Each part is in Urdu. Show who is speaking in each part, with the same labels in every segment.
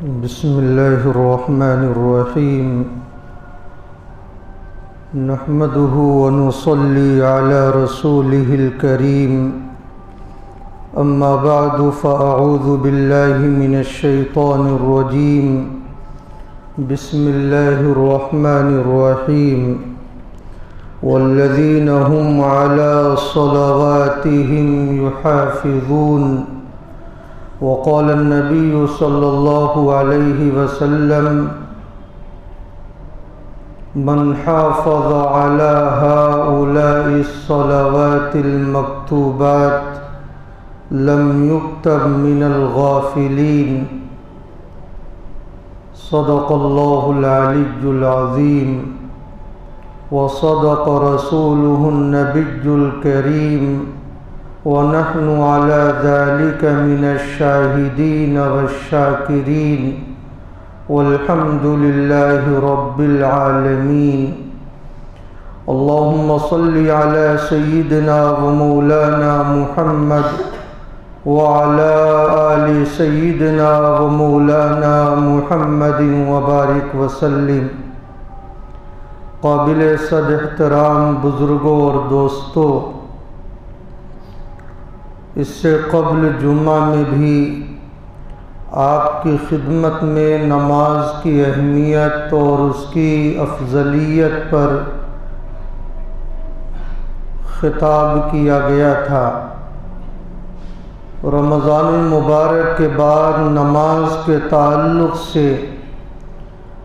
Speaker 1: بسم الله الرحمن الرحيم نحمده ونصلي على رسوله الكريم أما بعد فأعوذ بالله من الشيطان الرجيم بسم الله الرحمن الرحيم والذين هم على صلواتهم يحافظون وقال النبي صلى الله عليه وسلم من حافظ على هؤلاء الصلوات المكتوبات لم يكتب من الغافلين صدق الله العلي العظيم وصدق رسوله النبي الكريم ونحن على ذلك من الشاهدين والشاكرين والحمد لله رب العالمين اللهم صل على سيدنا ومولانا محمد وعلى آل سيدنا ومولانا محمد وبارك وسلم۔ قابل صد احترام بزرگوں اور دوستوں، اس سے قبل جمعہ میں بھی آپ کی خدمت میں نماز کی اہمیت اور اس کی افضلیت پر خطاب کیا گیا تھا۔ رمضان المبارک کے بعد نماز کے تعلق سے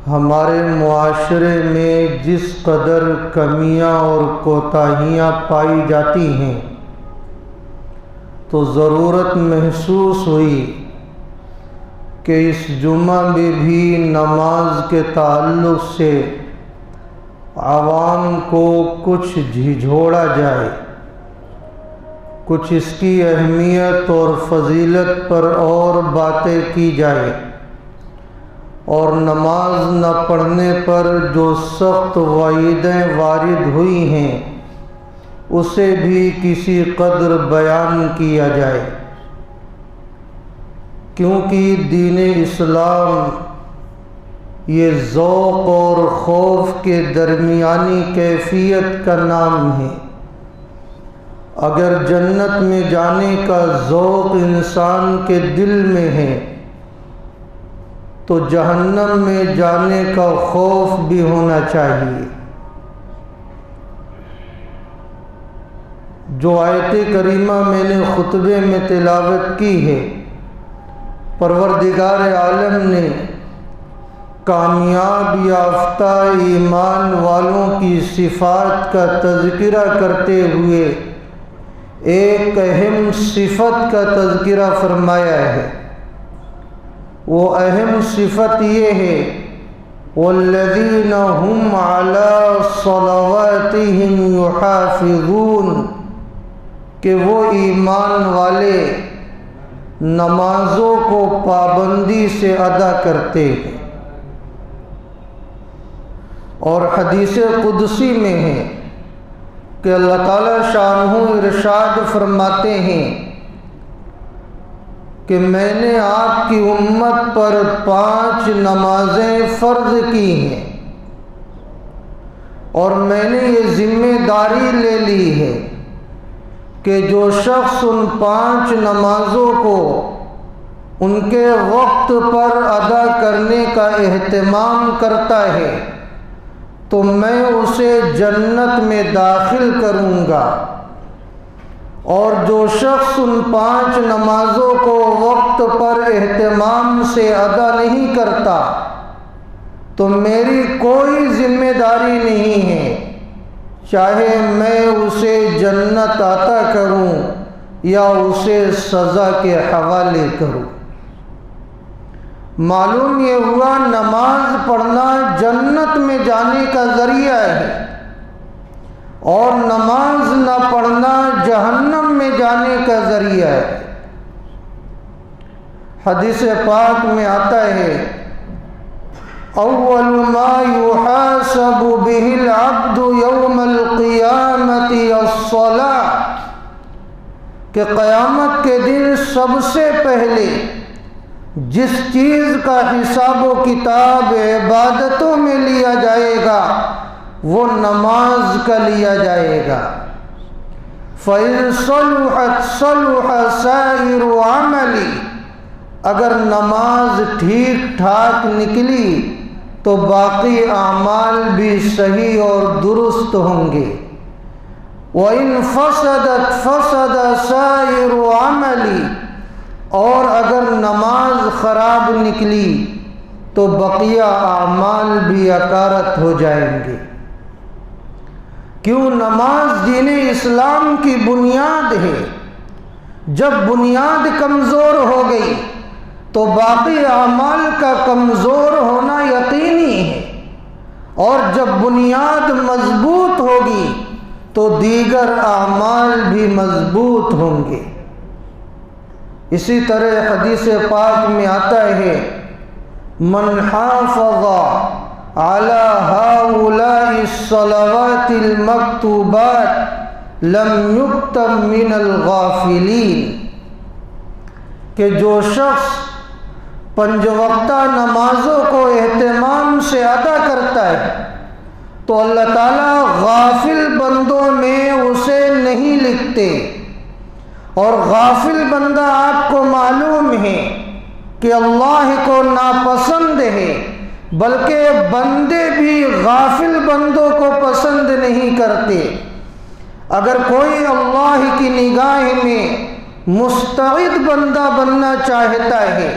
Speaker 1: ہمارے معاشرے میں جس قدر کمیاں اور کوتاہیاں پائی جاتی ہیں تو ضرورت محسوس ہوئی کہ اس جمعہ میں بھی نماز کے تعلق سے عوام کو کچھ جھنجھوڑا جائے، کچھ اس کی اہمیت اور فضیلت پر اور باتیں کی جائے، اور نماز نہ پڑھنے پر جو سخت وعیدیں وارد ہوئی ہیں اسے بھی کسی قدر بیان کیا جائے، کیونکہ دین اسلام یہ ذوق اور خوف کے درمیانی کیفیت کا نام ہے۔ اگر جنت میں جانے کا ذوق انسان کے دل میں ہے تو جہنم میں جانے کا خوف بھی ہونا چاہیے۔ جو آیت کریمہ میں نے خطبے میں تلاوت کی ہے، پروردگار عالم نے کامیاب یافتہ ایمان والوں کی صفات کا تذکرہ کرتے ہوئے ایک اہم صفت کا تذکرہ فرمایا ہے۔ وہ اہم صفت یہ ہے والذین هم علی صلواتہم یحافظون، کہ وہ ایمان والے نمازوں کو پابندی سے ادا کرتے ہیں۔ اور حدیث قدسی میں ہے کہ اللہ تعالیٰ شانہ ارشاد فرماتے ہیں کہ میں نے آپ کی امت پر 5 نمازیں فرض کی ہیں، اور میں نے یہ ذمہ داری لے لی ہے کہ جو شخص ان 5 نمازوں کو ان کے وقت پر ادا کرنے کا اہتمام کرتا ہے تو میں اسے جنت میں داخل کروں گا، اور جو شخص ان 5 نمازوں کو وقت پر اہتمام سے ادا نہیں کرتا تو میری کوئی ذمہ داری نہیں ہے، چاہے میں اسے جنت عطا کروں یا اسے سزا کے حوالے کروں۔ معلوم یہ ہوا نماز پڑھنا جنت میں جانے کا ذریعہ ہے، اور نماز نہ پڑھنا جہنم میں جانے کا ذریعہ ہے۔ حدیث پاک میں آتا ہے اول ما يحاسب به العبد يوم القيامة الصلاة، کہ قیامت کے دن سب سے پہلے جس چیز کا حساب و کتاب عبادتوں میں لیا جائے گا وہ نماز کا لیا جائے گا۔ فَإِن صَلُحَتْ صَلُحَ سَائِرُ عَمَلِ، اگر نماز ٹھیک ٹھاک نکلی تو باقی اعمال بھی صحیح اور درست ہوں گے۔ وَإِن فَسَدَتْ فَسَدَ سَائِرُ عَمَلِ، اور اگر نماز خراب نکلی تو بقیہ اعمال بھی اکارت ہو جائیں گے۔ کیوں؟ نماز دین اسلام کی بنیاد ہے۔ جب بنیاد کمزور ہو گئی تو باقی اعمال کا کمزور ہونا یقینی ہے، اور جب بنیاد مضبوط ہوگی تو دیگر اعمال بھی مضبوط ہوں گے۔ اسی طرح حدیث پاک میں آتا ہے من حافظ علی ہؤلاء الصلوات المکتوبات لم یکتب من الغافلین، کہ جو شخص 5 وقتہ نمازوں کو اہتمام سے ادا کرتا ہے تو اللہ تعالیٰ غافل بندوں میں اسے نہیں لکھتے۔ اور غافل بندہ آپ کو معلوم ہے کہ اللہ کو ناپسند ہے، بلکہ بندے بھی غافل بندوں کو پسند نہیں کرتے۔ اگر کوئی اللہ کی نگاہ میں مستعد بندہ بننا چاہتا ہے،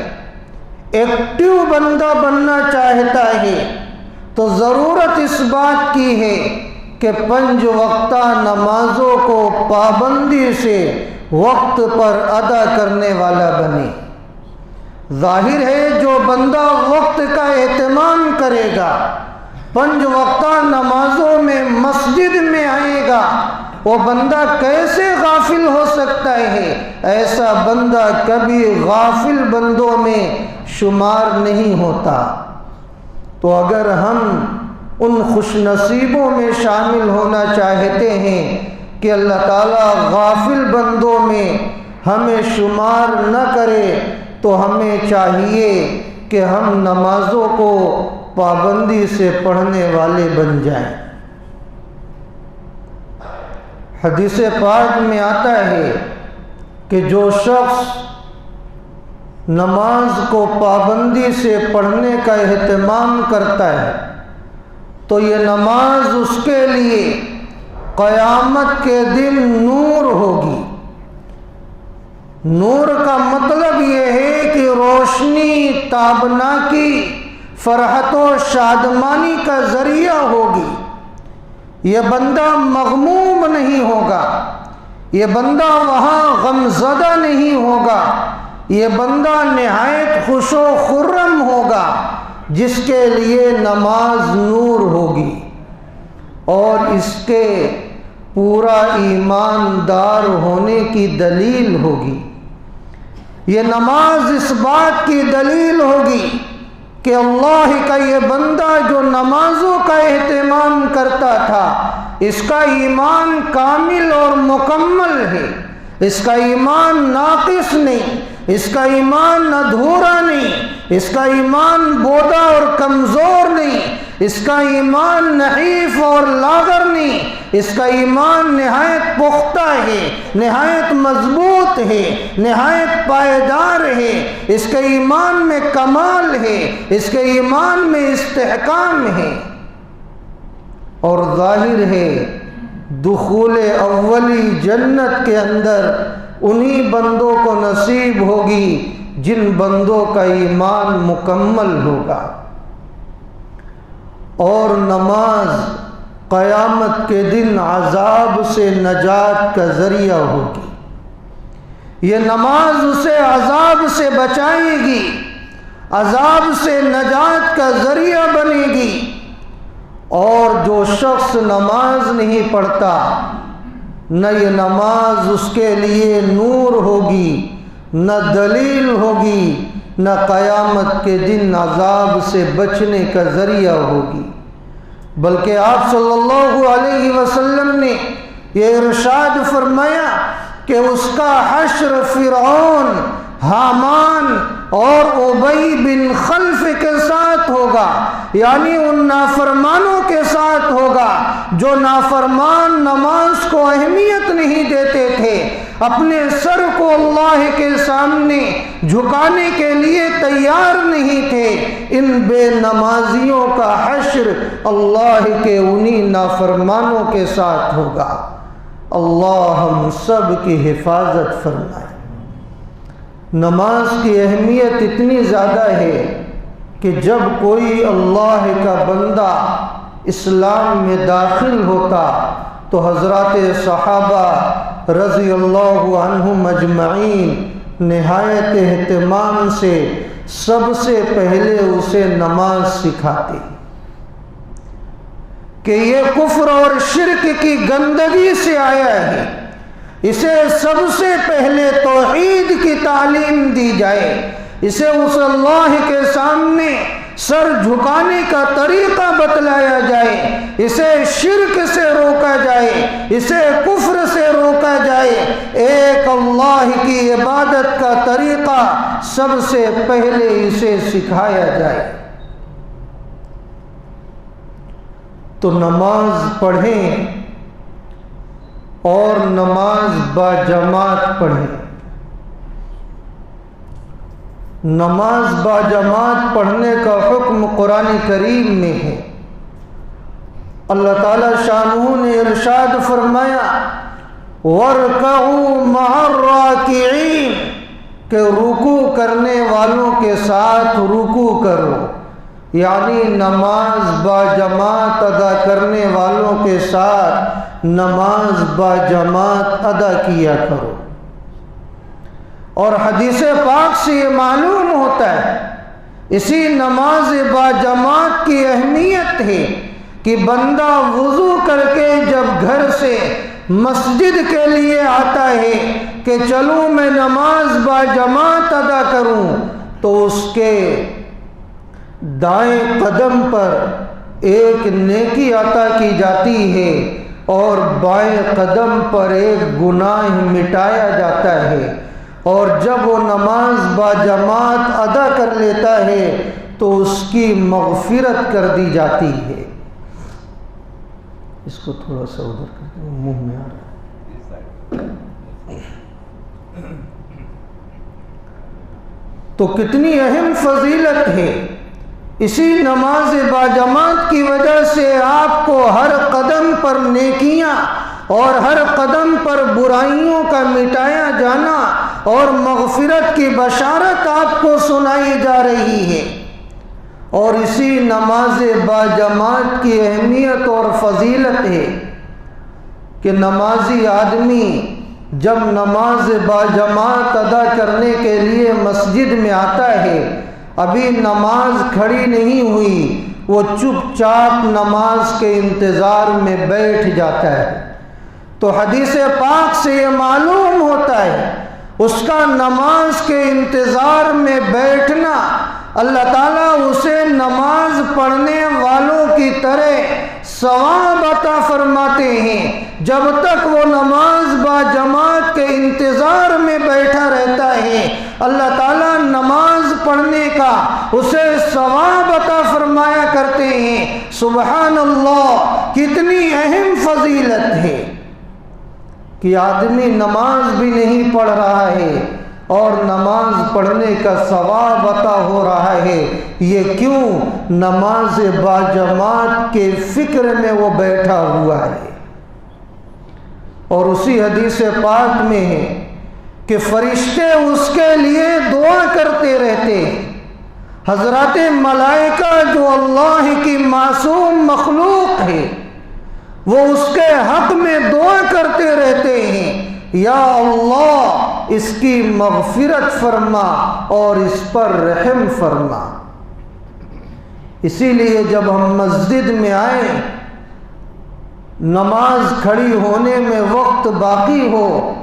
Speaker 1: ایکٹیو بندہ بننا چاہتا ہے، تو ضرورت اس بات کی ہے کہ 5 وقتہ نمازوں کو پابندی سے وقت پر ادا کرنے والا بنے۔ ظاہر ہے جو بندہ وقت کا اہتمام کرے گا، 5 وقتہ نمازوں میں مسجد میں آئے گا، وہ بندہ کیسے غافل ہو سکتا ہے؟ ایسا بندہ کبھی غافل بندوں میں شمار نہیں ہوتا۔ تو اگر ہم ان خوش نصیبوں میں شامل ہونا چاہتے ہیں کہ اللہ تعالیٰ غافل بندوں میں ہمیں شمار نہ کرے، تو ہمیں چاہیے کہ ہم نمازوں کو پابندی سے پڑھنے والے بن جائیں۔ حدیث پاک میں آتا ہے کہ جو شخص نماز کو پابندی سے پڑھنے کا اہتمام کرتا ہے تو یہ نماز اس کے لیے قیامت کے دن نور ہوگی۔ نور کا مطلب یہ ہے کہ روشنی، تابناکی، فرحت و شادمانی کا ذریعہ ہوگی۔ یہ بندہ مغموم نہیں ہوگا، یہ بندہ وہاں غمزدہ نہیں ہوگا، یہ بندہ نہایت خوش و خرم ہوگا جس کے لیے نماز نور ہوگی، اور اس کے پورا ایماندار ہونے کی دلیل ہوگی۔ یہ نماز اس بات کی دلیل ہوگی کہ اللہ کا یہ بندہ جو نمازوں کا اہتمام کرتا تھا، اس کا ایمان کامل اور مکمل ہے، اس کا ایمان ناقص نہیں، اس کا ایمان ادھورا نہیں، اس کا ایمان بودا اور کمزور نہیں، اس کا ایمان نحیف اور لاغر نہیں، اس کا ایمان نہایت پختہ ہے، نہایت مضبوط ہے، نہایت پائیدار ہے، اس کے ایمان میں کمال ہے، اس کے ایمان میں استحکام ہے۔ اور ظاہر ہے دخول اولی جنت کے اندر انہی بندوں کو نصیب ہوگی جن بندوں کا ایمان مکمل ہوگا۔ اور نماز قیامت کے دن عذاب سے نجات کا ذریعہ ہوگی۔ یہ نماز اسے عذاب سے بچائے گی، عذاب سے نجات کا ذریعہ بنے گی۔ اور جو شخص نماز نہیں پڑھتا، نہ یہ نماز اس کے لیے نور ہوگی، نہ دلیل ہوگی، نہ قیامت کے دن عذاب سے بچنے کا ذریعہ ہوگی، بلکہ آپ صلی اللہ علیہ وسلم نے یہ ارشاد فرمایا کہ اس کا حشر فرعون حامان اور ابی بن خلف کے ساتھ ہوگا، یعنی ان نافرمانوں کے ساتھ ہوگا جو نافرمان نماز کو اہمیت نہیں دیتے تھے، اپنے سر کو اللہ کے سامنے جھکانے کے لیے تیار نہیں تھے۔ ان بے نمازیوں کا حشر اللہ کے انہی نافرمانوں کے ساتھ ہوگا۔ اللہ ہم سب کی حفاظت فرمائے۔ نماز کی اہمیت اتنی زیادہ ہے کہ جب کوئی اللہ کا بندہ اسلام میں داخل ہوتا تو حضرات صحابہ رضی اللہ عنہم اجمعین نہایت اہتمام سے سب سے پہلے اسے نماز سکھاتے کہ یہ کفر اور شرک کی گندگی سے آیا ہے، اسے سب سے پہلے توحید کی تعلیم دی جائے، اسے اس اللہ کے سامنے سر جھکانے کا طریقہ بتلایا جائے، اسے شرک سے روکا جائے، اسے کفر سے روکا جائے، ایک اللہ کی عبادت کا طریقہ سب سے پہلے اسے سکھایا جائے۔ تو نماز پڑھیں اور نماز با جماعت پڑھیں۔ نماز با جماعت پڑھنے کا حکم قرآن کریم میں ہے۔ اللہ تعالی شانہ نے ارشاد فرمایا وَارْكَعُوا مَعَ الرَّاكِعِينَ کہ رکوع کرنے والوں کے ساتھ رکوع کرو، یعنی نماز با جماعت ادا کرنے والوں کے ساتھ نماز با جماعت ادا کیا کرو۔ اور حدیث پاک سے یہ معلوم ہوتا ہے اسی نماز با جماعت کی اہمیت ہے کہ بندہ وضو کر کے جب گھر سے مسجد کے لیے آتا ہے کہ چلوں میں نماز با جماعت ادا کروں، تو اس کے دائیں قدم پر ایک نیکی عطا کی جاتی ہے اور بائیں قدم پر ایک گناہ مٹایا جاتا ہے، اور جب وہ نماز با جماعت ادا کر لیتا ہے تو اس کی مغفرت کر دی جاتی ہے۔ اس کو تھوڑا سا ادھر کر دیں، منہ میں آ رہا ہے۔ تو کتنی اہم فضیلت ہے، اسی نماز با جماعت کی وجہ سے آپ کو ہر قدم پر نیکیاں اور ہر قدم پر برائیوں کا مٹایا جانا اور مغفرت کی بشارت آپ کو سنائی جا رہی ہے۔ اور اسی نماز با جماعت کی اہمیت اور فضیلت ہے کہ نمازی آدمی جب نماز با جماعت ادا کرنے کے لیے مسجد میں آتا ہے، ابھی نماز کھڑی نہیں ہوئی، وہ چپ چاپ نماز کے انتظار میں بیٹھ جاتا ہے۔ تو حدیث پاک سے یہ معلوم ہوتا ہے اس کا نماز کے انتظار میں بیٹھنا اللہ تعالیٰ اسے نماز پڑھنے والوں کی طرح ثواب عطا فرماتے ہیں۔ جب تک وہ نماز با جماعت کے انتظار میں بیٹھا رہتا ہے، اللہ تعالیٰ نماز پڑھنے کا اسے ثواب عطا فرمایا کرتے ہیں۔ سبحان اللہ، کتنی اہم فضیلت ہے کہ آدمی نماز بھی نہیں پڑھ رہا ہے اور نماز پڑھنے کا ثواب عطا ہو رہا ہے۔ یہ کیوں؟ نماز با جماعت کے فکر میں وہ بیٹھا ہوا ہے۔ اور اسی حدیث پاک میں ہے کہ فرشتے اس کے لیے دعا کرتے رہتے ہیں۔ حضرات ملائکہ جو اللہ کی معصوم مخلوق ہے، وہ اس کے حق میں دعا کرتے رہتے ہیں، یا اللہ اس کی مغفرت فرما اور اس پر رحم فرما۔ اسی لیے جب ہم مسجد میں آئیں، نماز کھڑی ہونے میں وقت باقی ہو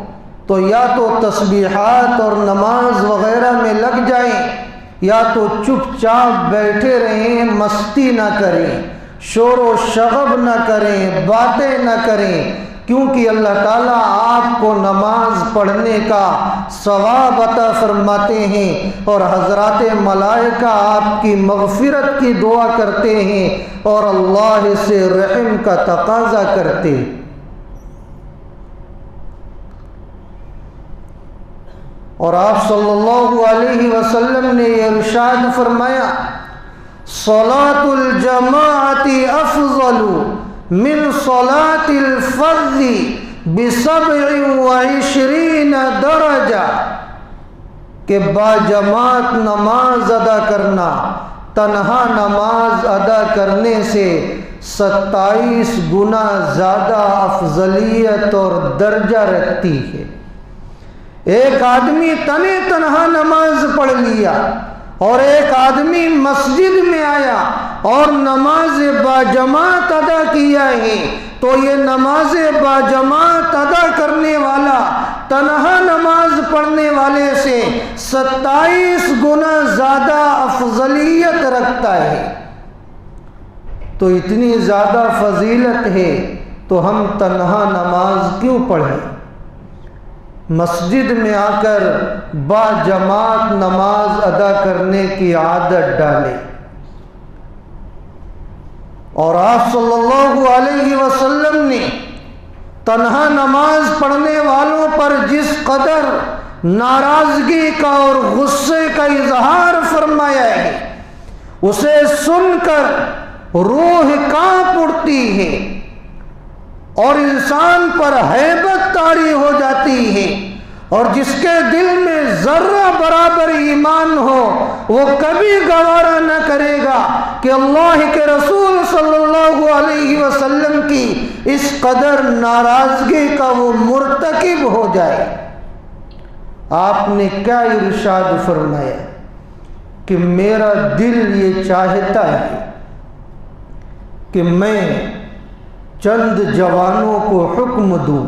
Speaker 1: تو یا تو تسبیحات اور نماز وغیرہ میں لگ جائیں، یا تو چپ چاپ بیٹھے رہیں، مستی نہ کریں، شور و شغب نہ کریں، باتیں نہ کریں، کیونکہ اللہ تعالیٰ آپ کو نماز پڑھنے کا ثواب عطا فرماتے ہیں اور حضرات ملائکہ آپ کی مغفرت کی دعا کرتے ہیں اور اللہ سے رحم کا تقاضا کرتے ہیں۔ اور آپ صلی اللہ علیہ وسلم نے یہ ارشاد فرمایا، صلاۃ الجماعت افضل من صلاۃ الفرد ب27 درجہ، کہ باجماعت نماز ادا کرنا تنہا نماز ادا کرنے سے 27 گنا زیادہ افضلیت اور درجہ رکھتی ہے۔ ایک آدمی تنہا نماز پڑھ لیا اور ایک آدمی مسجد میں آیا اور نماز باجماعت ادا کیا ہے، تو یہ نماز باجماعت ادا کرنے والا تنہا نماز پڑھنے والے سے 27 گنا زیادہ افضلیت رکھتا ہے۔ تو اتنی زیادہ فضیلت ہے تو ہم تنہا نماز کیوں پڑھیں؟ مسجد میں آ کر باجماعت نماز ادا کرنے کی عادت ڈالیں۔ اور آپ صلی اللہ علیہ وسلم نے تنہا نماز پڑھنے والوں پر جس قدر ناراضگی کا اور غصے کا اظہار فرمایا ہے، اسے سن کر روح کانپ اٹھتی ہے اور انسان پر ہیبت طاری ہو جاتی ہے، اور جس کے دل میں ذرہ برابر ایمان ہو وہ کبھی گوارا نہ کرے گا کہ اللہ کے رسول صلی اللہ علیہ وسلم کی اس قدر ناراضگی کا وہ مرتکب ہو جائے۔ آپ نے کیا ارشاد فرمایا کہ میرا دل یہ چاہتا ہے کہ میں چند جوانوں کو حکم دوں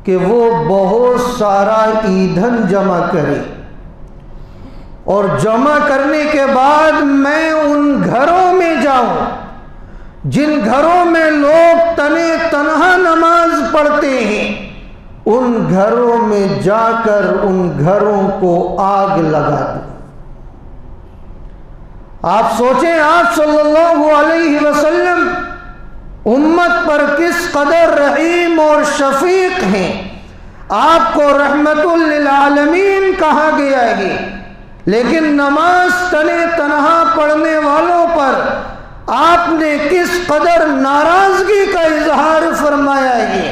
Speaker 1: کہ وہ بہت سارا ایندھن جمع کرے، اور جمع کرنے کے بعد میں ان گھروں میں جاؤں جن گھروں میں لوگ تنہا نماز پڑھتے ہیں، ان گھروں میں جا کر ان گھروں کو آگ لگا دوں۔ آپ سوچیں آپ صلی اللہ علیہ وسلم امت پر کس قدر رحیم اور شفیق ہیں۔ آپ کو رحمت للعالمین کہا گیا ہے، لیکن نماز تنہا پڑھنے والوں پر آپ نے کس قدر ناراضگی کا اظہار فرمایا ہے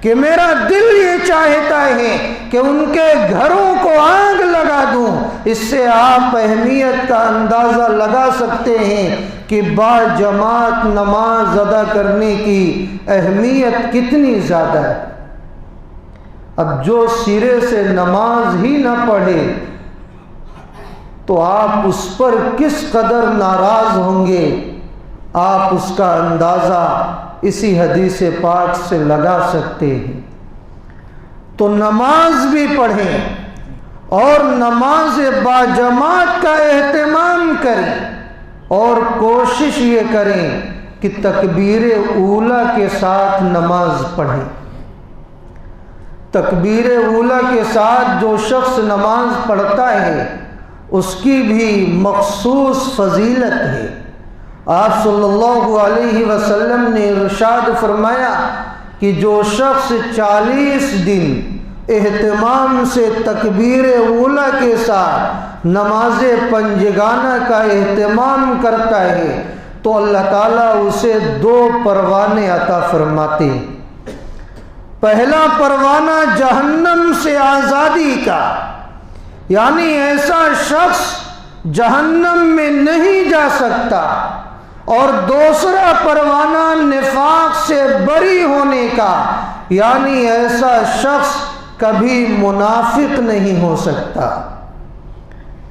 Speaker 1: کہ میرا دل یہ چاہتا ہے کہ ان کے گھروں کو آگ لگا دوں۔ اس سے آپ اہمیت کا اندازہ لگا سکتے ہیں کہ باجماعت نماز ادا کرنے کی اہمیت کتنی زیادہ ہے۔ اب جو سرے سے نماز ہی نہ پڑھے تو آپ اس پر کس قدر ناراض ہوں گے، آپ اس کا اندازہ اسی حدیث پاک سے لگا سکتے ہیں۔ تو نماز بھی پڑھیں اور نماز باجماعت کا اہتمام کریں، اور کوشش یہ کریں کہ تکبیر اولیٰ کے ساتھ نماز پڑھیں۔ تکبیر اولیٰ کے ساتھ جو شخص نماز پڑھتا ہے اس کی بھی مخصوص فضیلت ہے۔ آپ صلی اللہ علیہ وسلم نے ارشاد فرمایا کہ جو شخص 40 دن اہتمام سے تکبیر اولیٰ کے ساتھ نماز پنجگانہ کا اہتمام کرتا ہے تو اللہ تعالیٰ اسے 2 پروانے عطا فرماتے ہیں۔ پہلا پروانہ جہنم سے آزادی کا، یعنی ایسا شخص جہنم میں نہیں جا سکتا، اور دوسرا پروانہ نفاق سے بری ہونے کا، یعنی ایسا شخص کبھی منافق نہیں ہو سکتا۔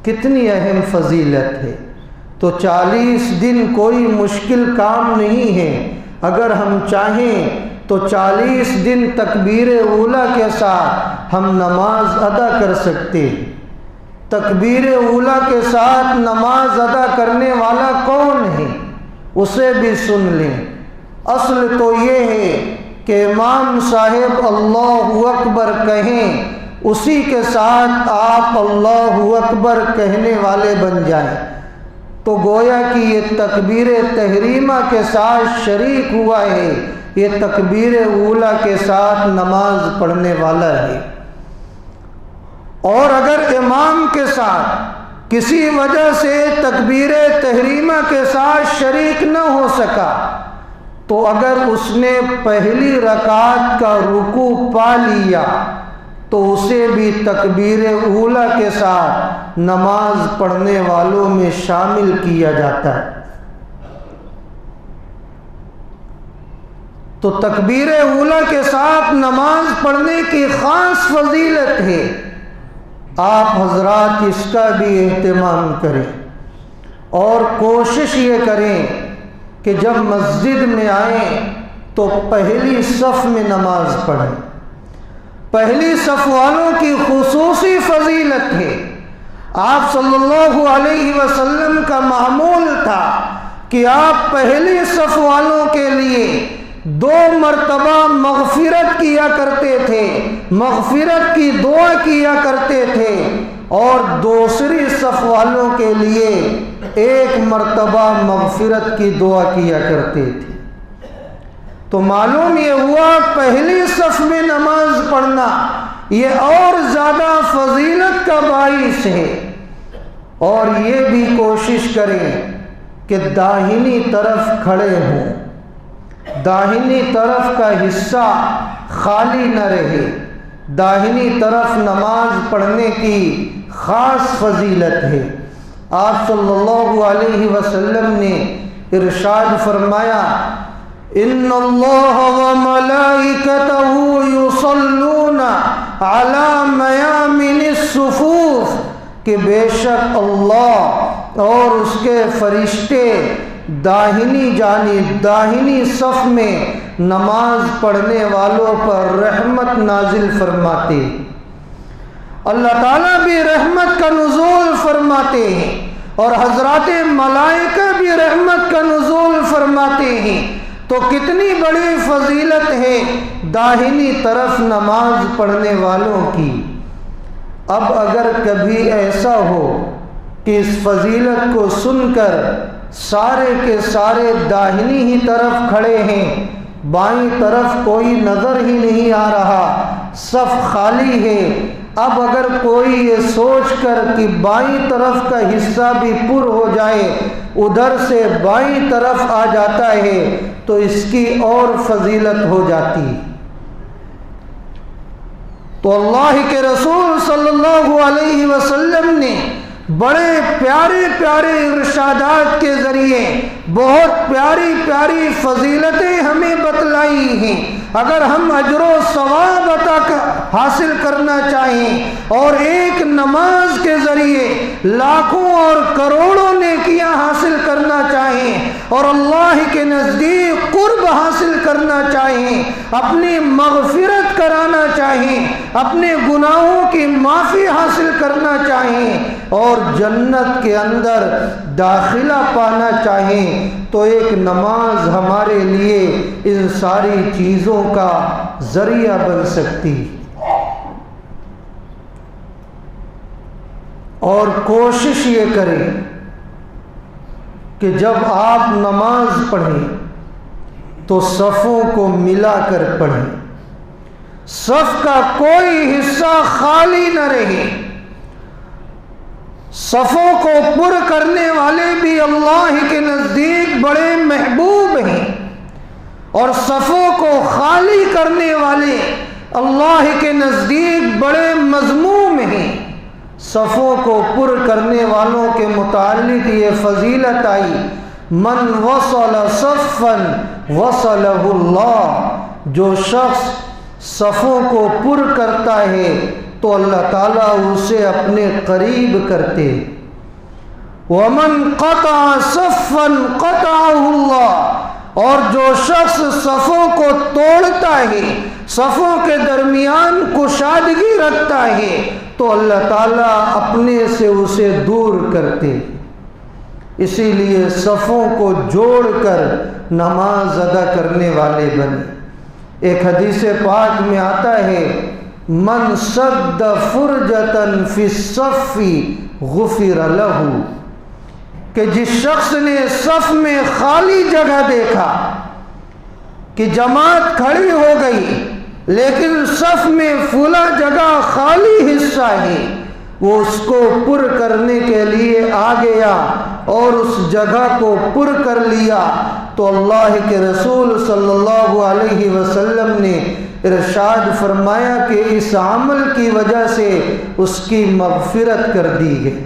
Speaker 1: کتنی اہم فضیلت ہے۔ تو 40 دن کوئی مشکل کام نہیں ہے، اگر ہم چاہیں تو 40 دن تکبیر اولیٰ کے ساتھ ہم نماز ادا کر سکتے ہیں۔ تکبیر اولیٰ کے ساتھ نماز ادا کرنے والا کون ہے اسے بھی سن لیں۔ اصل تو یہ ہے کہ امام صاحب اللہ اکبر کہیں، اسی کے ساتھ آپ اللہ اکبر کہنے والے بن جائیں، تو گویا کہ یہ تکبیر تحریمہ کے ساتھ شریک ہوا ہے، یہ تکبیر اولیٰ کے ساتھ نماز پڑھنے والا ہے۔ اور اگر امام کے ساتھ کسی وجہ سے تکبیر تحریمہ کے ساتھ شریک نہ ہو سکا، تو اگر اس نے پہلی رکعت کا رکوع پا لیا تو اسے بھی تکبیر اولیٰ کے ساتھ نماز پڑھنے والوں میں شامل کیا جاتا ہے۔ تو تکبیر اولیٰ کے ساتھ نماز پڑھنے کی خاص فضیلت ہے، آپ حضرات اس کا بھی اہتمام کریں اور کوشش یہ کریں کہ جب مسجد میں آئیں تو پہلی صف میں نماز پڑھیں۔ پہلی صف والوں کی خصوصی فضیلت ہے، آپ صلی اللہ علیہ وسلم کا معمول تھا کہ آپ پہلی صف والوں کے لیے 2 مرتبہ مغفرت کیا کرتے تھے، مغفرت کی دعا کیا کرتے تھے، اور دوسری صف والوں کے لیے 1 مرتبہ مغفرت کی دعا کیا کرتے تھے۔ تو معلوم یہ ہوا پہلی صف میں نماز پڑھنا یہ اور زیادہ فضیلت کا باعث ہے۔ اور یہ بھی کوشش کریں کہ داہنی طرف کھڑے ہوں، داہنی طرف کا حصہ خالی نہ رہے، داہنی طرف نماز پڑھنے کی خاص فضیلت ہے۔ آپ صلی اللہ علیہ وسلم نے ارشاد فرمایا، ان اللہ وملائکتہ یصلون علی میامن الصفوف، کہ بے شک اللہ اور اس کے فرشتے داہنی جانب داہنی صف میں نماز پڑھنے والوں پر رحمت نازل فرماتے ہیں۔ اللہ تعالیٰ بھی رحمت کا نزول فرماتے ہیں اور حضرات ملائکہ بھی رحمت کا نزول فرماتے ہیں۔ تو کتنی بڑی فضیلت ہے داہنی طرف نماز پڑھنے والوں کی۔ اب اگر کبھی ایسا ہو کہ اس فضیلت کو سن کر سارے کے سارے داہنی ہی طرف کھڑے ہیں، بائیں طرف کوئی نظر ہی نہیں آ رہا، صف خالی ہے، اب اگر کوئی یہ سوچ کر کہ بائیں طرف کا حصہ بھی پر ہو جائے، ادھر سے بائیں طرف آ جاتا ہے تو اس کی اور فضیلت ہو جاتی۔ تو اللہ کے رسول صلی اللہ علیہ وسلم نے بڑے پیارے پیارے ارشادات کے ذریعے بہت پیاری پیاری فضیلتیں ہمیں بتلائی ہیں۔ اگر ہم اجر و ثواب حاصل کرنا چاہیں اور ایک نماز کے ذریعے لاکھوں اور کروڑوں نیکیاں حاصل کرنا چاہیں اور اللہ کے نزدیک قرب حاصل کرنا چاہیں، اپنی مغفرت کرانا چاہیں، اپنے گناہوں کی معافی حاصل کرنا چاہیں اور جنت کے اندر داخلہ پانا چاہیں، تو ایک نماز ہمارے لیے ان ساری چیزوں کا ذریعہ بن سکتی۔ اور کوشش یہ کریں کہ جب آپ نماز پڑھیں تو صفوں کو ملا کر پڑھیں، صف کا کوئی حصہ خالی نہ رہے۔ صفوں کو پر کرنے والے بھی اللہ کے نزدیک بڑے محبوب ہیں، اور صفوں کو خالی کرنے والے اللہ کے نزدیک بڑے مذموم ہیں۔ صفوں کو پر کرنے والوں کے متعلق یہ فضیلت آئی، من وصل صفا وصلہ اللہ، جو شخص صفوں کو پر کرتا ہے تو اللہ تعالیٰ اسے اپنے قریب کرتے۔ ومن قطع صفا قطعہ اللہ، اور جو شخص صفوں کو توڑتا ہے، صفوں کے درمیان کشادگی رکھتا ہے، تو اللہ تعالیٰ اپنے سے اسے دور کرتے۔ اسی لیے صفوں کو جوڑ کر نماز ادا کرنے والے بنے۔ ایک حدیث پاک میں آتا ہے من سد فرجتن فی الصف غفر لہ، کہ جس شخص نے صف میں خالی جگہ دیکھا کہ جماعت کھڑی ہو گئی لیکن صف میں فلاں جگہ خالی حصہ ہے، وہ اس کو پر کرنے کے لیے آ گیا اور اس جگہ کو پر کر لیا، تو اللہ کے رسول صلی اللہ علیہ وسلم نے ارشاد فرمایا کہ اس عمل کی وجہ سے اس کی مغفرت کر دی گئی۔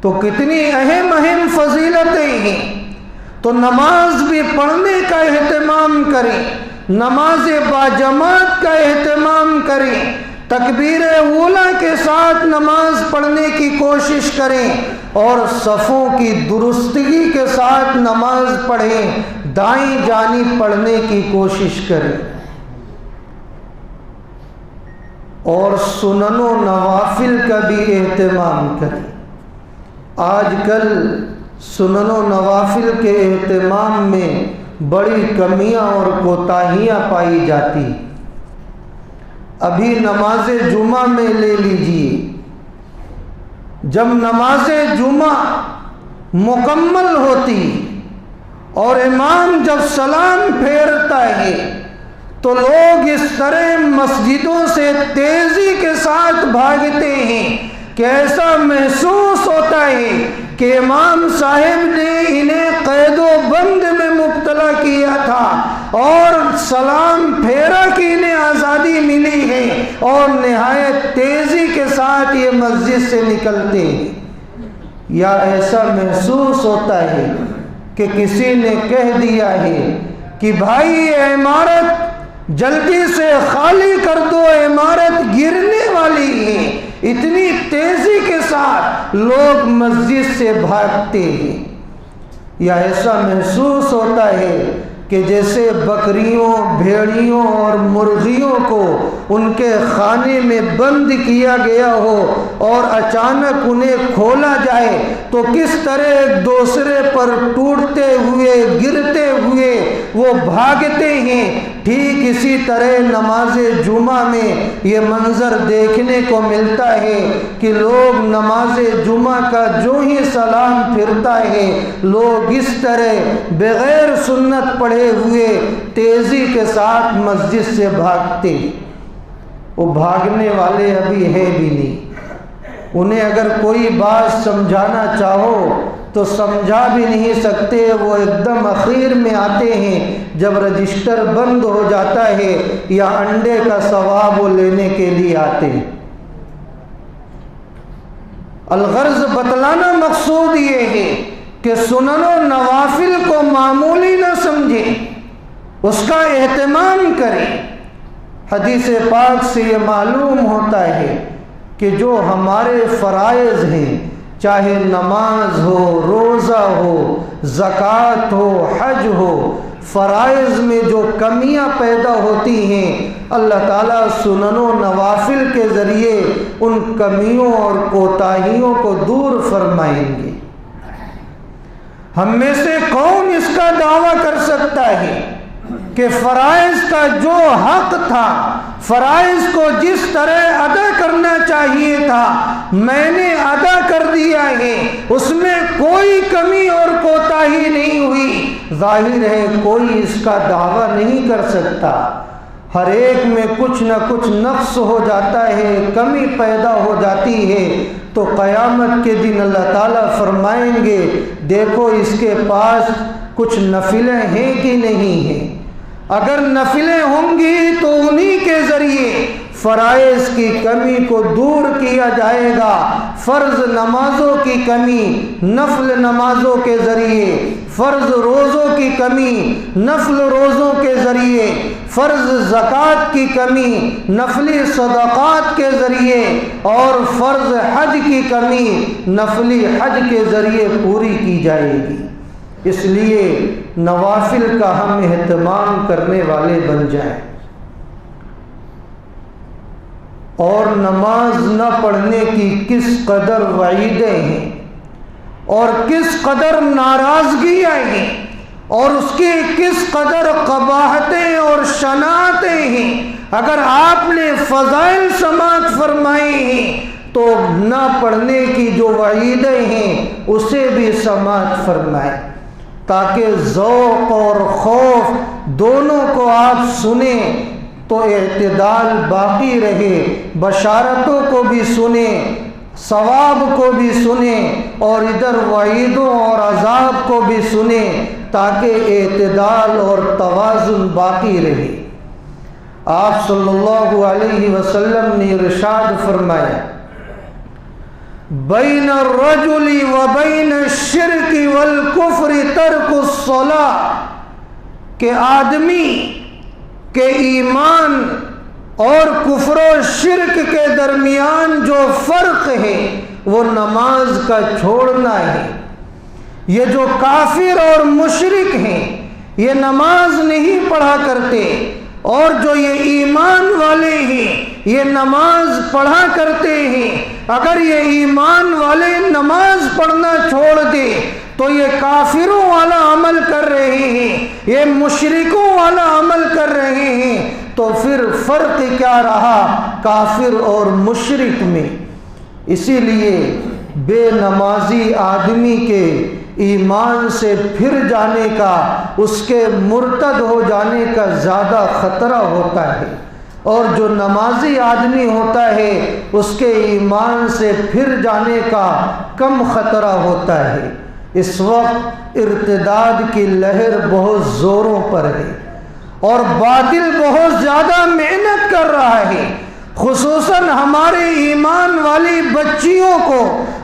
Speaker 1: تو کتنی اہم فضیلتیں ہیں، تو نماز بھی پڑھنے کا اہتمام کریں، نماز باجماعت کا اہتمام کریں، تکبیر اولیٰ کے ساتھ نماز پڑھنے کی کوشش کریں اور صفوں کی درستگی کے ساتھ نماز پڑھیں، دائیں جانب پڑھنے کی کوشش کریں، اور سنن و نوافل کا بھی اہتمام کریں۔ آج کل سنن و نوافل کے اہتمام میں بڑی کمیاں اور کوتاہیاں پائی جاتی۔ ابھی نماز جمعہ میں لے لیجیے، جب نماز جمعہ مکمل ہوتی اور امام جب سلام پھیرتا ہے تو لوگ اس طرح مسجدوں سے تیزی کے ساتھ بھاگتے ہیں کہ ایسا محسوس ہوتا ہے کہ امام صاحب نے انہیں قید و بند میں مبتلا کیا تھا اور سلام پھیرا کہ انہیں آزادی ملی ہے، اور نہایت تیزی کے ساتھ یہ مسجد سے نکلتے ہیں۔ یا ایسا محسوس ہوتا ہے کہ کسی نے کہہ دیا ہے کہ بھائی یہ عمارت جلدی سے خالی کر دو، عمارت گرنے والی ہے، اتنی تیزی کے ساتھ لوگ مسجد سے بھاگتے ہیں۔ یا ایسا محسوس ہوتا ہے کہ جیسے بکریوں، بھیڑیوں اور مرغیوں کو ان کے خانے میں بند کیا گیا ہو اور اچانک انہیں کھولا جائے تو کس طرح ایک دوسرے پر ٹوٹتے ہوئے، گرتے ہوئے وہ بھاگتے ہیں، ٹھیک اسی طرح نماز جمعہ میں یہ منظر دیکھنے کو ملتا ہے کہ لوگ نماز جمعہ کا جو ہی سلام پھرتا ہے لوگ اس طرح بغیر سنت پڑھے ہوئے تیزی کے ساتھ مسجد سے بھاگتے۔ وہ بھاگنے والے ابھی ہے بھی نہیں، انہیں اگر کوئی بات سمجھانا چاہو تو سمجھا بھی نہیں سکتے، وہ ایک دم اخیر میں آتے ہیں جب رجسٹر بند ہو جاتا ہے یا انڈے کا ثواب وہ لینے کے لیے آتے ہیں۔ الغرض بتلانا مقصود یہ ہے کہ سنن و نوافل کو معمولی نہ سمجھیں، اس کا اہتمام کریں۔ حدیث پاک سے یہ معلوم ہوتا ہے کہ جو ہمارے فرائض ہیں، چاہے نماز ہو، روزہ ہو، زکوٰۃ ہو، حج ہو، فرائض میں جو کمیاں پیدا ہوتی ہیں اللہ تعالیٰ سنن و نوافل کے ذریعے ان کمیوں اور کوتاہیوں کو دور فرمائیں گے۔ ہم میں سے کون اس کا دعویٰ کر سکتا ہے کہ فرائض کا جو حق تھا، فرائض کو جس طرح ادا کرنا چاہیے تھا میں نے ادا کر دیا ہے، اس میں کوئی کمی اور کوتاہی نہیں ہوئی؟ ظاہر ہے کوئی اس کا دعویٰ نہیں کر سکتا۔ ہر ایک میں کچھ نہ کچھ نقص ہو جاتا ہے، کمی پیدا ہو جاتی ہے، تو قیامت کے دن اللہ تعالیٰ فرمائیں گے دیکھو اس کے پاس کچھ نفلیں ہیں کہ نہیں ہیں۔ اگر نفلیں ہوں گی تو انہی کے ذریعے فرائض کی کمی کو دور کیا جائے گا، فرض نمازوں کی کمی نفل نمازوں کے ذریعے، فرض روزوں کی کمی نفل روزوں کے ذریعے، فرض زکوٰۃ کی کمی نفلی صدقات کے ذریعے، اور فرض حج کی کمی نفلی حج کے ذریعے پوری کی جائے گی۔ اس لیے نوافل کا ہم اہتمام کرنے والے بن جائیں، اور نماز نہ پڑھنے کی کس قدر وعیدیں ہیں اور کس قدر ناراضگیاں ہیں، اور اس کی کس قدر قباحتیں اور شناعتیں ہیں، اگر آپ نے فضائل سماعت فرمائی ہیں تو نہ پڑھنے کی جو وعیدیں ہیں اسے بھی سماعت فرمائیں، تاکہ ذوق اور خوف دونوں کو آپ سنیں تو اعتدال باقی رہے، بشارتوں کو بھی سنیں، ثواب کو بھی سنیں، اور ادھر وعیدوں اور عذاب کو بھی سنیں، تاکہ اعتدال اور توازن باقی رہے۔ آپ صلی اللہ علیہ وسلم نے ارشاد فرمایا، بین الرجل و بین الشرک والکفر ترک الصلاۃ، کہ آدمی کے ایمان اور کفر و شرک کے درمیان جو فرق ہے وہ نماز کا چھوڑنا ہے۔ یہ جو کافر اور مشرک ہیں یہ نماز نہیں پڑھا کرتے، اور جو یہ ایمان والے ہیں یہ نماز پڑھا کرتے ہیں۔ اگر یہ ایمان والے نماز پڑھنا چھوڑ دے تو یہ کافروں والا عمل کر رہے ہیں، یہ مشرکوں والا عمل کر رہے ہیں، تو پھر فرق کیا رہا کافر اور مشرک میں؟ اسی لیے بے نمازی آدمی کے ایمان سے پھر جانے کا، اس کے مرتد ہو جانے کا زیادہ خطرہ ہوتا ہے، اور جو نمازی آدمی ہوتا ہے اس کے ایمان سے پھر جانے کا کم خطرہ ہوتا ہے۔ اس وقت ارتداد کی لہر بہت زوروں پر ہے اور باطل بہت زیادہ محنت کر رہا ہے، خصوصاً ہمارے ایمان والی بچیوں کو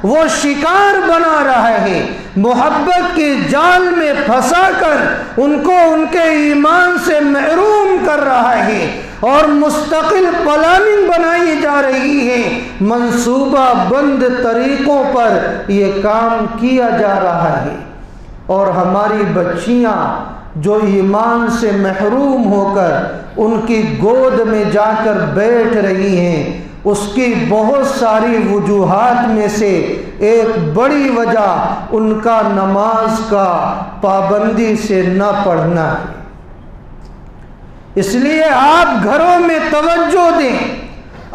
Speaker 1: وہ شکار بنا رہا ہے، محبت کے جال میں پھنسا کر ان کو ان کے ایمان سے محروم کر رہا ہے، اور مستقل پلاننگ بنائی جا رہی ہے، منصوبہ بند طریقوں پر یہ کام کیا جا رہا ہے، اور ہماری بچیاں جو ایمان سے محروم ہو کر ان کی گود میں جا کر بیٹھ رہی ہیں، اس کی بہت ساری وجوہات میں سے ایک بڑی وجہ ان کا نماز کا پابندی سے نہ پڑھنا ہے۔ اس لیے آپ گھروں میں توجہ دیں،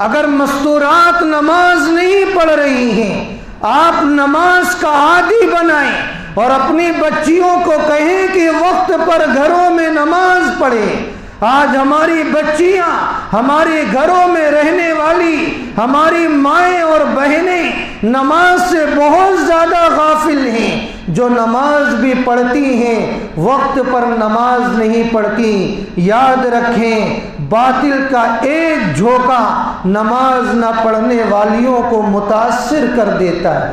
Speaker 1: اگر مستورات نماز نہیں پڑھ رہی ہیں آپ نماز کا عادی بنائیں، اور اپنی بچیوں کو کہیں کہ وقت پر گھروں میں نماز پڑھیں۔ آج ہماری بچیاں، ہمارے گھروں میں رہنے والی ہماری مائیں اور بہنیں نماز سے بہت زیادہ غافل ہیں، جو نماز بھی پڑھتی ہیں وقت پر نماز نہیں پڑھتی۔ یاد رکھیں، باطل کا ایک جھونکا نماز نہ پڑھنے والیوں کو متاثر کر دیتا ہے۔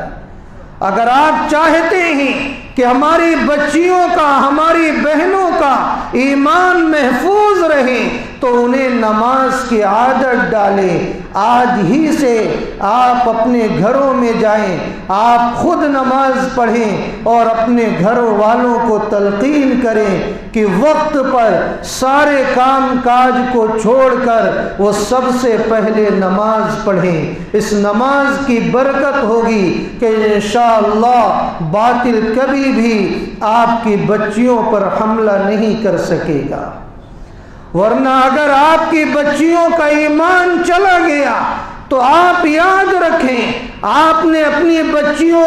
Speaker 1: اگر آپ چاہتے ہیں کہ ہماری بچیوں کا، ہماری بہنوں کا ایمان محفوظ رہے تو انہیں نماز کی عادت ڈالیں۔ آج ہی سے آپ اپنے گھروں میں جائیں، آپ خود نماز پڑھیں اور اپنے گھر والوں کو تلقین کریں کہ وقت پر سارے کام کاج کو چھوڑ کر وہ سب سے پہلے نماز پڑھیں۔ اس نماز کی برکت ہوگی کہ انشاءاللہ باطل کبھی بھی آپ کی بچیوں پر حملہ نہیں کر سکے گا، ورنہ اگر آپ کی بچیوں کا ایمان چلا گیا تو آپ یاد رکھیں، آپ نے اپنی بچیوں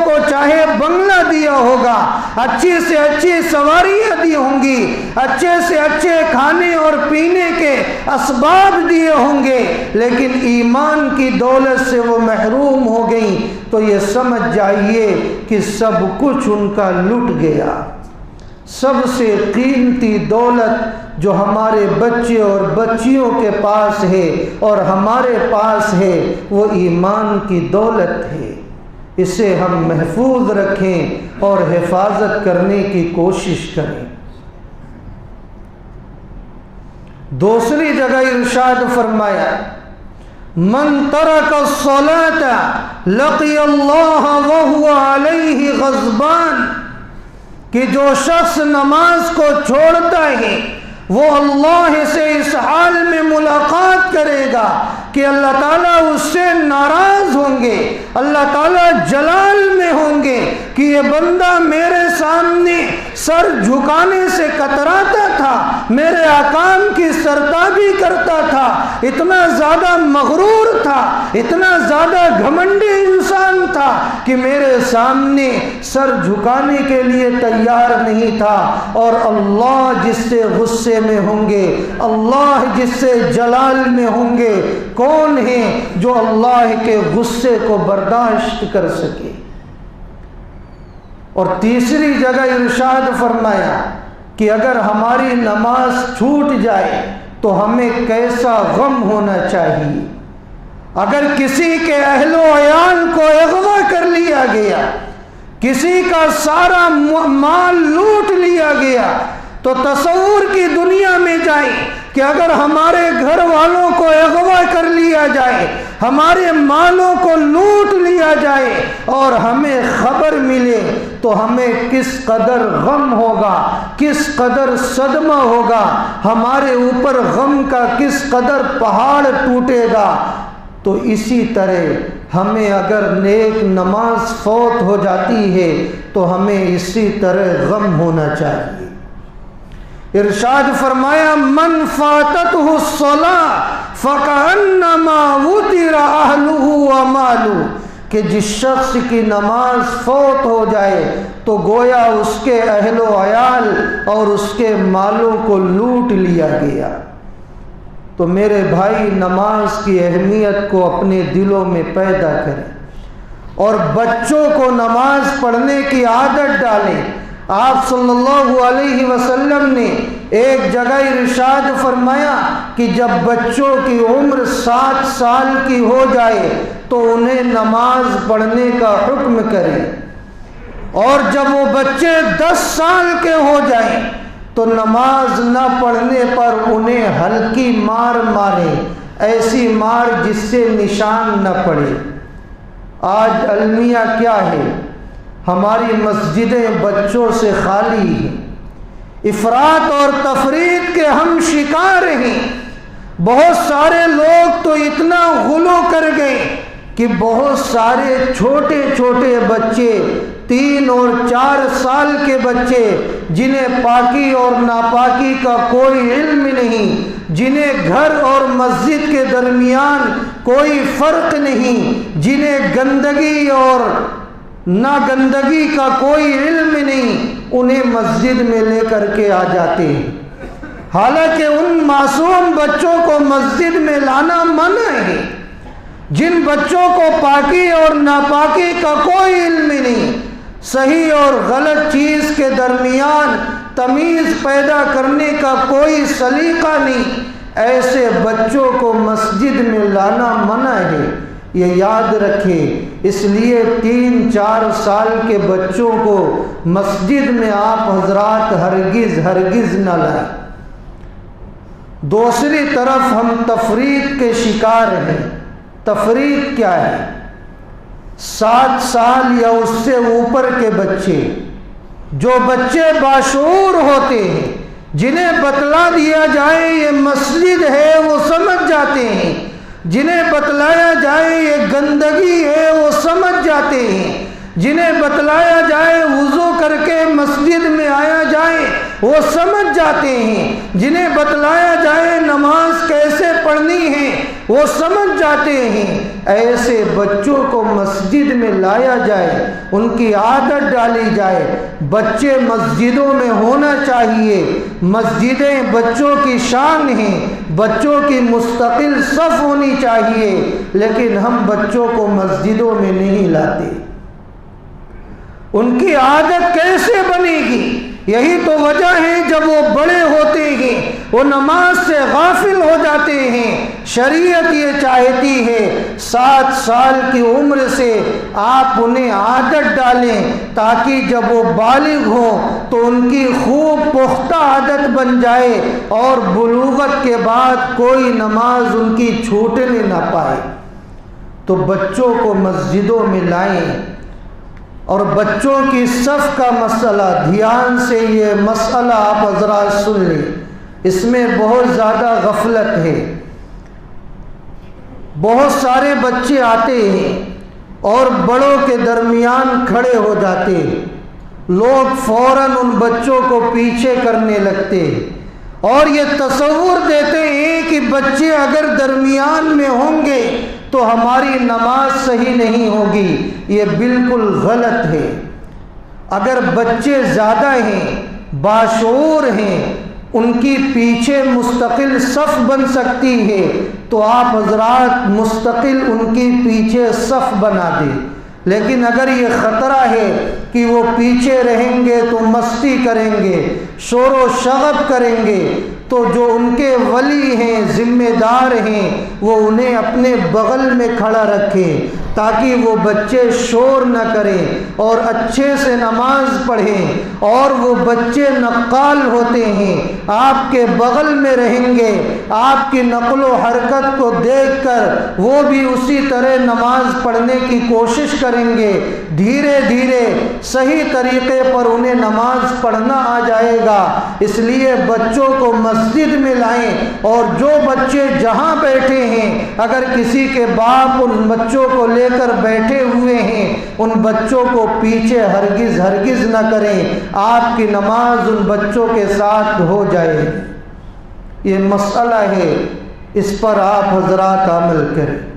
Speaker 1: کو چاہے بنگلہ دیا ہوگا، اچھی سے اچھی سواریاں دی ہوں گی، اچھے سے اچھے کھانے اور پینے کے اسباب دیے ہوں گے، لیکن ایمان کی دولت سے وہ محروم ہو گئیں تو یہ سمجھ جائیے کہ سب کچھ ان کا لٹ گیا۔ سب سے قیمتی دولت جو ہمارے بچے اور بچیوں کے پاس ہے اور ہمارے پاس ہے وہ ایمان کی دولت ہے، اسے ہم محفوظ رکھیں اور حفاظت کرنے کی کوشش کریں۔ دوسری جگہ ارشاد فرمایا، من ترک الصلاۃ لقی اللہ وهو علیہ غضبان، کہ جو شخص نماز کو چھوڑتا ہے وہ اللہ سے اس حال میں ملاقات کرے گا کہ اللہ تعالیٰ اس سے ناراض ہوں گے، اللہ تعالیٰ جلال میں ہوں گے، کہ یہ بندہ میرے سامنے سر جھکانے سے کتراتا تھا، میرے احکام کی سرتابی کرتا تھا، اتنا زیادہ مغرور تھا، اتنا زیادہ گھمنڈی انسان تھا کہ میرے سامنے سر جھکانے کے لیے تیار نہیں تھا۔ اور اللہ جس سے غصے میں ہوں گے، اللہ جس سے جلال میں ہوں گے، کون ہیں جو اللہ کے غصے کو برداشت کر سکے؟ اور تیسری جگہ ارشاد فرمایا کہ اگر ہماری نماز چھوٹ جائے تو ہمیں کیسا غم ہونا چاہیے۔ اگر کسی کے اہل و عیال کو اغوا کر لیا گیا، کسی کا سارا مال لوٹ لیا گیا، تو تصور کی دنیا میں جائیں کہ اگر ہمارے گھر والوں کو اغوا کر لیا جائے، ہمارے مالوں کو لوٹ لیا جائے اور ہمیں خبر ملے تو ہمیں کس قدر غم ہوگا، کس قدر صدمہ ہوگا، ہمارے اوپر غم کا کس قدر پہاڑ ٹوٹے گا۔ تو اسی طرح ہمیں اگر نیک نماز فوت ہو جاتی ہے تو ہمیں اسی طرح غم ہونا چاہیے۔ ارشاد فرمایا من فاتتہ الصلاۃ فکأنما وتر اہلہ ومالہ، کہ جس شخص کی نماز فوت ہو جائے تو گویا اس کے اہل و عیال اور اس کے مالوں کو لوٹ لیا گیا۔ تو میرے بھائی، نماز کی اہمیت کو اپنے دلوں میں پیدا کریں اور بچوں کو نماز پڑھنے کی عادت ڈالیں۔ آپ صلی اللہ علیہ وسلم نے ایک جگہ ارشاد فرمایا کہ جب بچوں کی عمر 7 سال کی ہو جائے تو انہیں نماز پڑھنے کا حکم کریں، اور جب وہ بچے 10 سال کے ہو جائیں تو نماز نہ پڑھنے پر انہیں ہلکی مار مارے، ایسی مار جس سے نشان نہ پڑے۔ آج المیہ کیا ہے؟ ہماری مسجدیں بچوں سے خالی ہیں، افراط اور تفریط کے ہم شکار ہیں۔ بہت سارے لوگ تو اتنا غلو کر گئے کہ بہت سارے چھوٹے چھوٹے بچے، 3 اور 4 سال کے بچے، جنہیں پاکی اور ناپاکی کا کوئی علم نہیں، جنہیں گھر اور مسجد کے درمیان کوئی فرق نہیں، جنہیں گندگی اور ناگندگی کا کوئی علم نہیں، انہیں مسجد میں لے کر کے آ جاتے ہیں، حالانکہ ان معصوم بچوں کو مسجد میں لانا منع ہے۔ جن بچوں کو پاکی اور ناپاکی کا کوئی علم نہیں، صحیح اور غلط چیز کے درمیان تمیز پیدا کرنے کا کوئی سلیقہ نہیں، ایسے بچوں کو مسجد میں لانا منع ہے، یہ یاد رکھیں۔ اس لیے 3-4 سال کے بچوں کو مسجد میں آپ حضرات ہرگز نہ لائیں۔ دوسری طرف ہم تفریط کے شکار ہیں۔ تفریط کیا ہے؟ 7 سال یا اس سے اوپر کے بچے، جو بچے باشعور ہوتے ہیں، جنہیں بتلا دیا جائے یہ مسجد ہے وہ سمجھ جاتے ہیں، جنہیں بتلایا جائے یہ گندگی ہے وہ سمجھ جاتے ہیں، جنہیں بتلایا جائے وضو کر کے مسجد میں آیا جائے وہ سمجھ جاتے ہیں، جنہیں بتلایا جائے نماز کیسے پڑھنی ہے وہ سمجھ جاتے ہیں۔ ایسے بچوں کو مسجد میں لایا جائے، ان کی عادت ڈالی جائے۔ بچے مسجدوں میں ہونا چاہیے، مسجدیں بچوں کی شان ہیں، بچوں کی مستقل صف ہونی چاہیے، لیکن ہم بچوں کو مسجدوں میں نہیں لاتے۔ ان کی عادت کیسے بنے گی؟ یہی تو وجہ ہے جب وہ بڑے ہوتے ہیں وہ نماز سے غافل ہو جاتے ہیں۔ شریعت یہ چاہتی ہے 7 سال کی عمر سے آپ انہیں عادت ڈالیں تاکہ جب وہ بالغ ہوں تو ان کی خوب پختہ عادت بن جائے اور بلوغت کے بعد کوئی نماز ان کی چھوٹنے نہ پائے۔ تو بچوں کو مسجدوں میں لائیں۔ اور بچوں کی صف کا مسئلہ، دھیان سے یہ مسئلہ آپ حضرات سن لیں، اس میں بہت زیادہ غفلت ہے۔ بہت سارے بچے آتے ہیں، اور بڑوں کے درمیان کھڑے ہو جاتے، لوگ فوراً ان بچوں کو پیچھے کرنے لگتے اور یہ تصور دیتے ہیں کہ بچے اگر درمیان میں ہوں گے تو ہماری نماز صحیح نہیں ہوگی۔ یہ بالکل غلط ہے۔ اگر بچے زیادہ ہیں، باشعور ہیں، ان کی پیچھے مستقل صف بن سکتی ہے تو آپ حضرات مستقل ان کی پیچھے صف بنا دیں۔ لیکن اگر یہ خطرہ ہے کہ وہ پیچھے رہیں گے تو مستی کریں گے، شور و شغب کریں گے، تو جو ان کے ولی ہیں، ذمہ دار ہیں، وہ انہیں اپنے بغل میں کھڑا رکھیں تاکہ وہ بچے شور نہ کریں اور اچھے سے نماز پڑھیں۔ اور وہ بچے نقال ہوتے ہیں، آپ کے بغل میں رہیں گے، آپ کی نقل و حرکت کو دیکھ کر وہ بھی اسی طرح نماز پڑھنے کی کوشش کریں گے۔ دھیرے دھیرے صحیح طریقے پر انہیں نماز پڑھنا آ جائے گا۔ اس لیے بچوں کو مسجد میں لائیں، اور جو بچے جہاں بیٹھے ہیں اگر کسی کے باپ ان بچوں کو لے کر بیٹھے ہوئے ہیں، ان بچوں کو پیچھے ہرگز ہرگز نہ کریں، آپ کی نماز ان بچوں کے ساتھ ہو جائے۔ یہ مسئلہ ہے، اس پر آپ حضرات عمل کریں۔